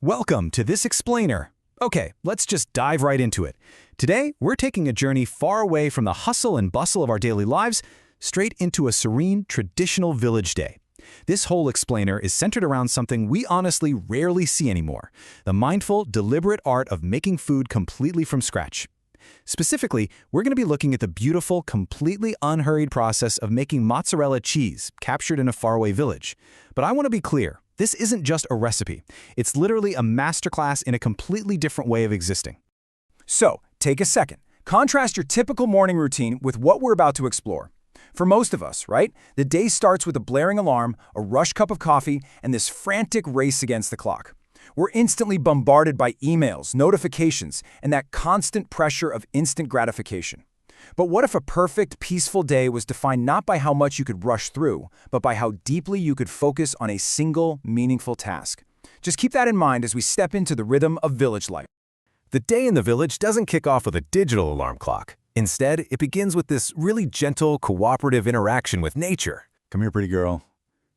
Welcome to this explainer. Okay, let's just dive right into it. Today, we're taking a journey far away from the hustle and bustle of our daily lives, straight into a serene, traditional village day. This whole explainer is centered around something we honestly rarely see anymore, the mindful, deliberate art of making food completely from scratch. Specifically, we're going to be looking at the beautiful, completely unhurried process of making mozzarella cheese, captured in a faraway village. But I want to be clear. This isn't just a recipe. It's literally a masterclass in a completely different way of existing. So, take a second. Contrast your typical morning routine with what we're about to explore. For most of us, right, the day starts with a blaring alarm, a rush cup of coffee, and this frantic race against the clock. We're instantly bombarded by emails, notifications, and that constant pressure of instant gratification. But what if a perfect, peaceful day was defined not by how much you could rush through, but by how deeply you could focus on a single, meaningful task? Just keep that in mind as we step into the rhythm of village life. The day in the village doesn't kick off with a digital alarm clock. Instead, it begins with this really gentle, cooperative interaction with nature. Come here, pretty girl.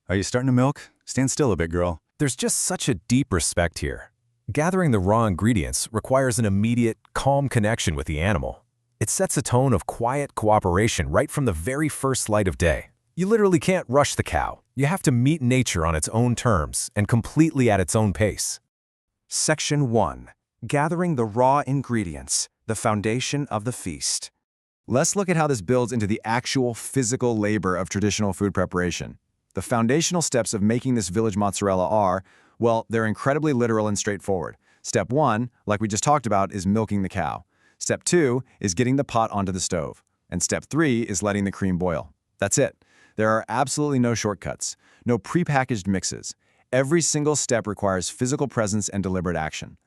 Are you starting to milk? Stand still a bit, girl. There's just such a deep respect here. Gathering the raw ingredients requires an immediate, calm connection with the animal. It sets a tone of quiet cooperation right from the very first light of day. You literally can't rush the cow. You have to meet nature on its own terms and completely at its own pace. Section 1. Gathering the raw ingredients, the foundation of the feast. Let's look at how this builds into the actual physical labor of traditional food preparation. The foundational steps of making this village mozzarella are, well, they're incredibly literal and straightforward. Step 1, like we just talked about, is milking the cow. Step 2 is getting the pot onto the stove. And step 3 is letting the cream boil. That's it. There are absolutely no shortcuts, no prepackaged mixes. Every single step requires physical presence and deliberate action.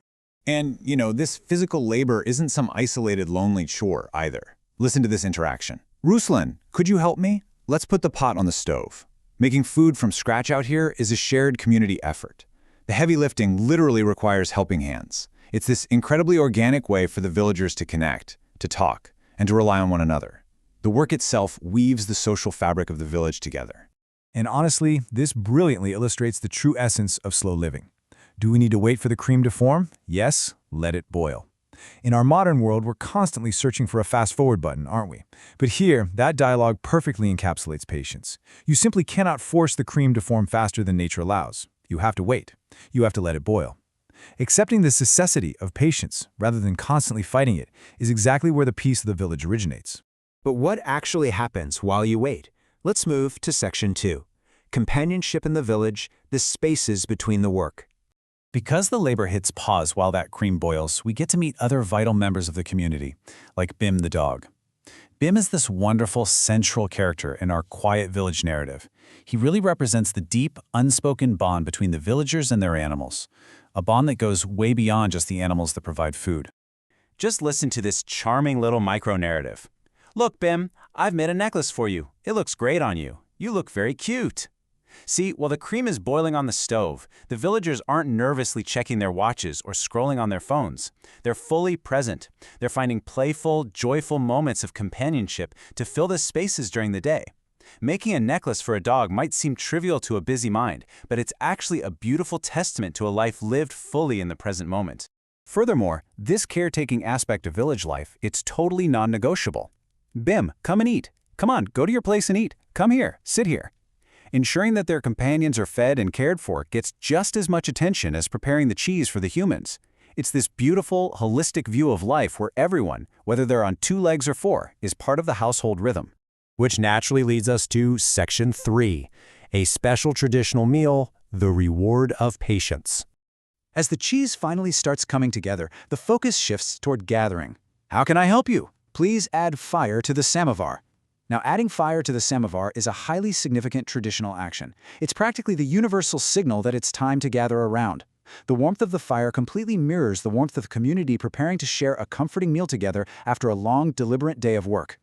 And, this physical labor isn't some isolated, lonely chore either. Listen to this interaction. Ruslan, could you help me? Let's put the pot on the stove. Making food from scratch out here is a shared community effort. The heavy lifting literally requires helping hands. It's this incredibly organic way for the villagers to connect, to talk, and to rely on one another. The work itself weaves the social fabric of the village together. And honestly, this brilliantly illustrates the true essence of slow living. Do we need to wait for the cream to form? Yes, let it boil. In our modern world, we're constantly searching for a fast-forward button, aren't we? But here, that dialogue perfectly encapsulates patience. You simply cannot force the cream to form faster than nature allows. You have to wait. You have to let it boil. Accepting the necessity of patience, rather than constantly fighting it, is exactly where the peace of the village originates. But what actually happens while you wait? Let's move to Section 2. Companionship in the village, the spaces between the work. Because the labor hits pause while that cream boils, we get to meet other vital members of the community, like Bim the dog. Bim is this wonderful, central character in our quiet village narrative. He really represents the deep, unspoken bond between the villagers and their animals, a bond that goes way beyond just the animals that provide food. Just listen to this charming little micro-narrative. Look, Bim, I've made a necklace for you. It looks great on you. You look very cute. See, while the cream is boiling on the stove, the villagers aren't nervously checking their watches or scrolling on their phones. They're fully present. They're finding playful, joyful moments of companionship to fill the spaces during the day. Making a necklace for a dog might seem trivial to a busy mind, but it's actually a beautiful testament to a life lived fully in the present moment. Furthermore, this caretaking aspect of village life, it's totally non-negotiable. Bim, come and eat. Come on, go to your place and eat. Come here, sit here. Ensuring that their companions are fed and cared for gets just as much attention as preparing the cheese for the humans. It's this beautiful, holistic view of life where everyone, whether they're on 2 legs or 4, is part of the household rhythm. Which naturally leads us to Section 3, a special traditional meal, the reward of patience. As the cheese finally starts coming together, the focus shifts toward gathering. How can I help you? Please add fire to the samovar. Now, adding fire to the samovar is a highly significant traditional action. It's practically the universal signal that it's time to gather around. The warmth of the fire completely mirrors the warmth of the community preparing to share a comforting meal together after a long, deliberate day of work.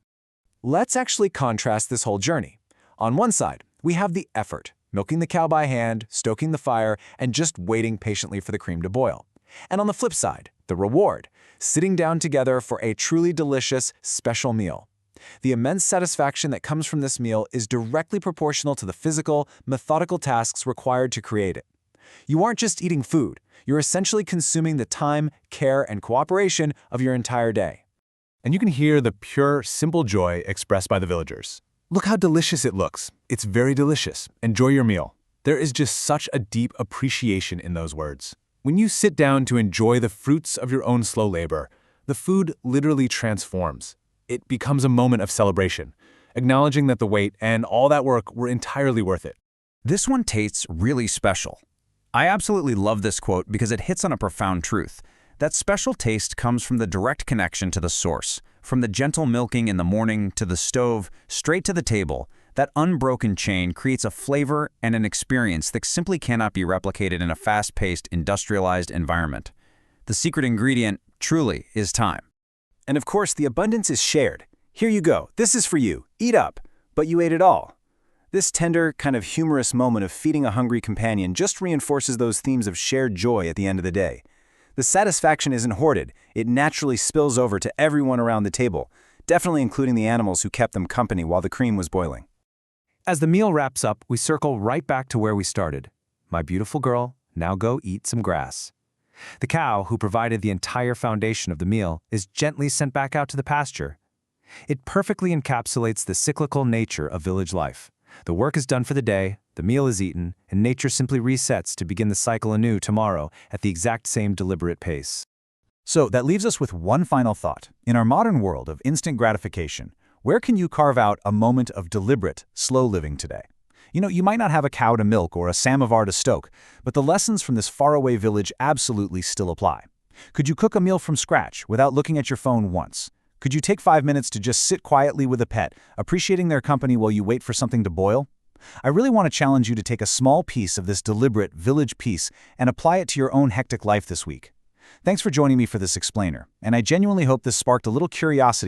Let's actually contrast this whole journey. On one side, we have the effort, milking the cow by hand, stoking the fire, and just waiting patiently for the cream to boil. And on the flip side, the reward, sitting down together for a truly delicious, special meal. The immense satisfaction that comes from this meal is directly proportional to the physical, methodical tasks required to create it. You aren't just eating food, you're essentially consuming the time, care, and cooperation of your entire day. And you can hear the pure, simple joy expressed by the villagers. Look how delicious it looks. It's very delicious. Enjoy your meal. There is just such a deep appreciation in those words. When you sit down to enjoy the fruits of your own slow labor, the food literally transforms. It becomes a moment of celebration, acknowledging that the wait and all that work were entirely worth it. This one tastes really special. I absolutely love this quote because it hits on a profound truth. That special taste comes from the direct connection to the source, from the gentle milking in the morning to the stove, straight to the table. That unbroken chain creates a flavor and an experience that simply cannot be replicated in a fast-paced, industrialized environment. The secret ingredient, truly, is time. And of course, the abundance is shared. Here you go. This is for you. Eat up. But you ate it all. This tender, kind of humorous moment of feeding a hungry companion just reinforces those themes of shared joy at the end of the day. The satisfaction isn't hoarded. It naturally spills over to everyone around the table, definitely including the animals who kept them company while the cream was boiling. As the meal wraps up, we circle right back to where we started. My beautiful girl, now go eat some grass. The cow, who provided the entire foundation of the meal, is gently sent back out to the pasture. It perfectly encapsulates the cyclical nature of village life. The work is done for the day, the meal is eaten, and nature simply resets to begin the cycle anew tomorrow at the exact same deliberate pace. So that leaves us with one final thought. In our modern world of instant gratification, where can you carve out a moment of deliberate, slow living today? You might not have a cow to milk or a samovar to stoke, but the lessons from this faraway village absolutely still apply. Could you cook a meal from scratch without looking at your phone once? Could you take 5 minutes to just sit quietly with a pet, appreciating their company while you wait for something to boil? I really want to challenge you to take a small piece of this deliberate village piece and apply it to your own hectic life this week. Thanks for joining me for this explainer, and I genuinely hope this sparked a little curiosity